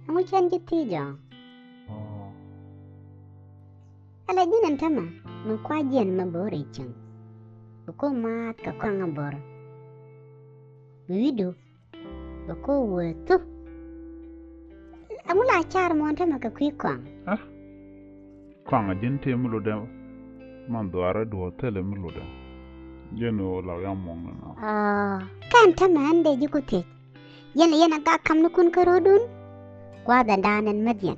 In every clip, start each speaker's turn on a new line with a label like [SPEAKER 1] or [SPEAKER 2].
[SPEAKER 1] Angu chen jiti jo.
[SPEAKER 2] Oh.
[SPEAKER 1] Ala jinan tama. Mukwa jen mabore chang. Bako maat ka kwa ngabor. Biwido. Bako wetu. Angu la char mo tama ka kwi kwang.
[SPEAKER 2] Ah. Kwanga jinte mulu de manduara do tele mulu de. Jeno la yamong na.
[SPEAKER 1] Kan tama ande jikuti. Yana ga kam nukun karodun. Kwa da danan madyan.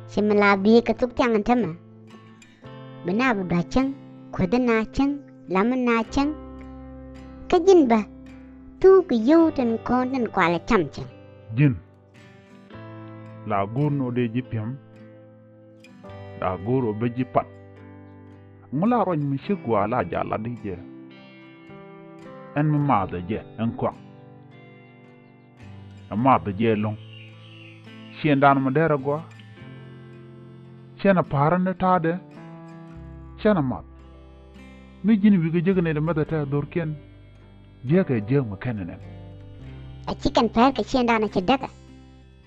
[SPEAKER 1] Simala biye ka tuk tiangan tama. Bina buda chang, kwada na chang, lama na chang. Kajin ba, tu ka yu tan kon tan kwa la cham chang.
[SPEAKER 2] Jin. La gur no de jipiam. La gur o be jipat. Ngula roñ mi shigwa la jala di je. En mi ma de je en kwa. Ma de je long. Sien dan ma dera gwa. Sien a paran de ta de. Sien a mat. Mi jini wi ga jegne de mata ta dorken. Je ka je ma kenenen.
[SPEAKER 1] A chicken per ka sien dana che daga.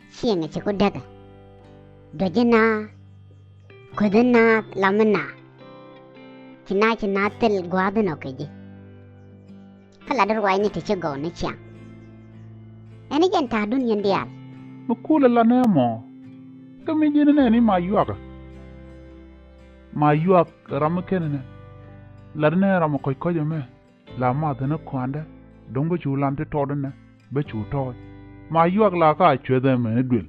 [SPEAKER 1] Sien che ko daga. Dojina. Kwada na lama na. China tel gwada no kaji. Kala dar wai ni te go na chiang. Eni jan ta dun yan dial.
[SPEAKER 2] Makula la ne mo. Kami jini ne ni ma yuaka. Ma yuak ramu kenene. La ne ramu koy koy me. La ma de na kwanda. Dong ba chu lan te to de ne. Ba chu to. Ma yuak la ka chwe de me ne dwel.